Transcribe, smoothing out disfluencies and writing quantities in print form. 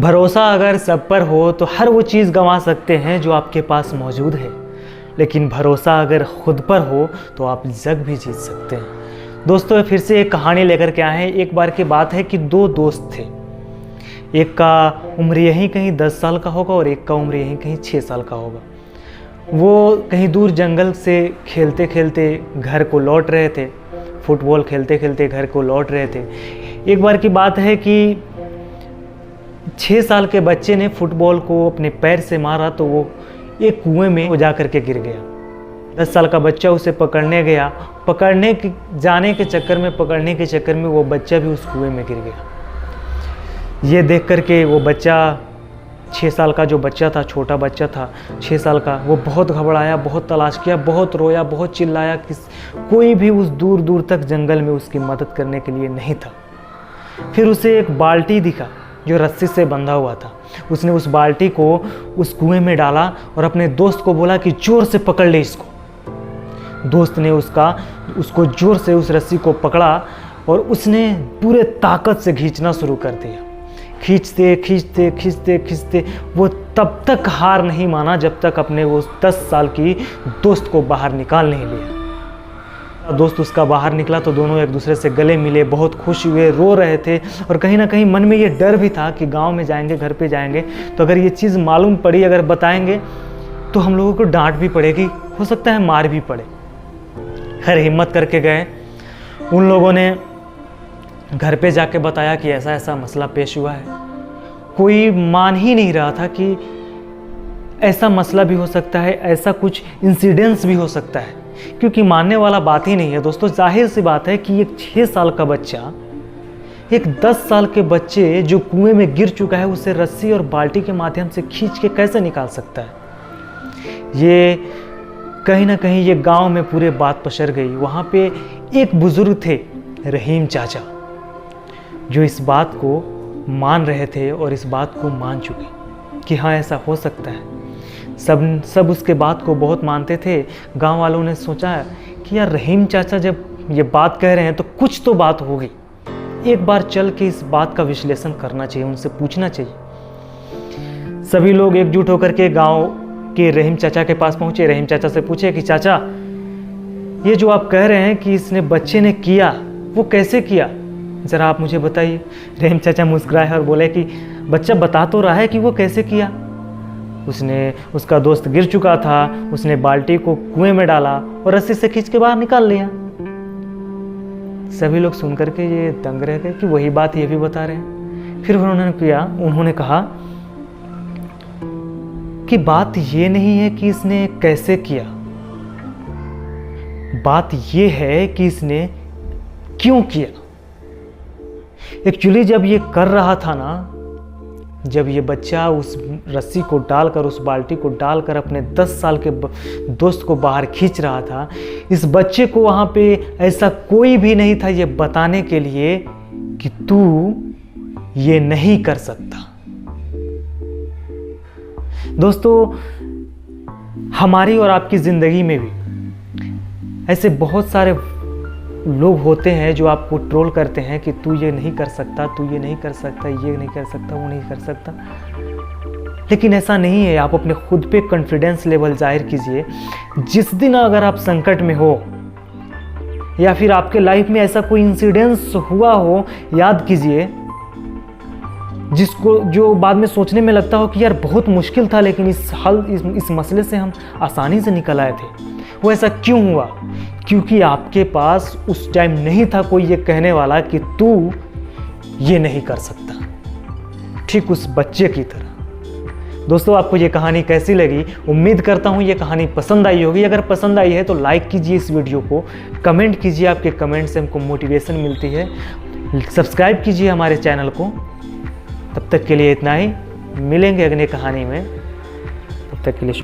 भरोसा अगर सब पर हो तो हर वो चीज़ गंवा सकते हैं जो आपके पास मौजूद है, लेकिन भरोसा अगर खुद पर हो तो आप जग भी जीत सकते हैं। दोस्तों फिर से एक कहानी लेकर के आए हैं। एक बार की बात है कि दो दोस्त थे। एक का उम्र यहीं कहीं 10 साल का होगा और एक का उम्र यहीं कहीं 6 साल का होगा। वो कहीं दूर जंगल से खेलते खेलते घर को लौट रहे थे, फुटबॉल खेलते खेलते घर को लौट रहे थे। एक बार की बात है कि 6 साल के बच्चे ने फुटबॉल को अपने पैर से मारा तो वो एक कुएं में जा कर के गिर गया। 10 साल का बच्चा उसे पकड़ने गया, पकड़ने के चक्कर में वो बच्चा भी उस कुएं में गिर गया। ये देख कर के वो बच्चा 6 साल का जो बच्चा था, छोटा बच्चा था 6 साल का, वो बहुत घबराया, बहुत तलाश किया, बहुत रोया, बहुत चिल्लाया। कोई भी उस दूर दूर तक जंगल में उसकी मदद करने के लिए नहीं था। फिर उसे एक बाल्टी दिखा जो रस्सी से बंधा हुआ था। उसने उस बाल्टी को उस कुएं में डाला और अपने दोस्त को बोला कि जोर से पकड़ ले इसको। दोस्त ने उसको जोर से उस रस्सी को पकड़ा और उसने पूरे ताकत से खींचना शुरू कर दिया। खींचते खींचते खींचते खींचते वो तब तक हार नहीं माना जब तक अपने वो 10 साल की दोस्त को बाहर निकाल नहीं लिया। दोस्त उसका बाहर निकला तो दोनों एक दूसरे से गले मिले, बहुत खुश हुए, रो रहे थे और कहीं ना कहीं मन में ये डर भी था कि गांव में जाएंगे, घर पे जाएंगे तो अगर ये चीज़ मालूम पड़ी, अगर बताएंगे तो हम लोगों को डांट भी पड़ेगी, हो सकता है मार भी पड़े। खैर हिम्मत करके गए। उन लोगों ने घर पे जाके बताया कि ऐसा ऐसा मसला पेश हुआ है। कोई मान ही नहीं रहा था कि ऐसा मसला भी हो सकता है, ऐसा कुछ इंसिडेंस भी हो सकता है, क्योंकि मानने वाला बात ही नहीं है। दोस्तों जाहिर सी बात है कि एक 6 साल का बच्चा एक 10 साल के बच्चे जो कुएं में गिर चुका है उसे रस्सी और बाल्टी के माध्यम से खींच के कैसे निकाल सकता है। ये कहीं ना कहीं ये गांव में पूरे बात पसर गई। वहाँ पे एक बुजुर्ग थे, रहीम चाचा, जो इस बात को मान रहे थे और इस बात को मान चुके कि हाँ ऐसा हो सकता है। सब उसके बात को बहुत मानते थे। गांव वालों ने सोचा कि यार रहीम चाचा जब ये बात कह रहे हैं तो कुछ तो बात होगी, एक बार चल के इस बात का विश्लेषण करना चाहिए, उनसे पूछना चाहिए। सभी लोग एकजुट होकर के गांव के रहीम चाचा के पास पहुंचे। रहीम चाचा से पूछे कि चाचा ये जो आप कह रहे हैं कि इसने बच्चे ने किया, वो कैसे किया, ज़रा आप मुझे बताइए। रहीम चाचा मुस्कुराए और बोले कि बच्चा बता तो रहा है कि वो कैसे किया। उसका दोस्त गिर चुका था, उसने बाल्टी को कुएं में डाला और रस्सी से खींच के बाहर निकाल लिया। सभी लोग सुनकर के ये दंग रह गए कि वही बात ये भी बता रहे हैं। फिर उन्होंने कहा कि बात ये नहीं है कि इसने कैसे किया, बात ये है कि इसने क्यों किया। एक्चुअली जब ये कर रहा था ना, जब ये बच्चा उस रस्सी को डालकर, उस बाल्टी को डालकर अपने 10 साल के दोस्त को बाहर खींच रहा था, इस बच्चे को वहाँ पे ऐसा कोई भी नहीं था ये बताने के लिए कि तू ये नहीं कर सकता। दोस्तों हमारी और आपकी ज़िंदगी में भी ऐसे बहुत सारे लोग होते हैं जो आपको ट्रोल करते हैं कि तू ये नहीं कर सकता, तू ये नहीं कर सकता, ये नहीं कर सकता, वो नहीं कर सकता। लेकिन ऐसा नहीं है। आप अपने खुद पे कॉन्फिडेंस लेवल जाहिर कीजिए। जिस दिन अगर आप संकट में हो या फिर आपके लाइफ में ऐसा कोई इंसिडेंस हुआ हो, याद कीजिए जो बाद में सोचने में लगता हो कि यार बहुत मुश्किल था, लेकिन इस मसले से हम आसानी से निकल आए थे। वो ऐसा क्यों हुआ? क्योंकि आपके पास उस टाइम नहीं था कोई ये कहने वाला कि तू ये नहीं कर सकता, ठीक उस बच्चे की तरह। दोस्तों आपको ये कहानी कैसी लगी? उम्मीद करता हूँ ये कहानी पसंद आई होगी। अगर पसंद आई है तो लाइक कीजिए इस वीडियो को, कमेंट कीजिए, आपके कमेंट से हमको मोटिवेशन मिलती है। सब्सक्राइब कीजिए हमारे चैनल को। तब तक के लिए इतना ही, मिलेंगे अगले कहानी में। तब तक के लिए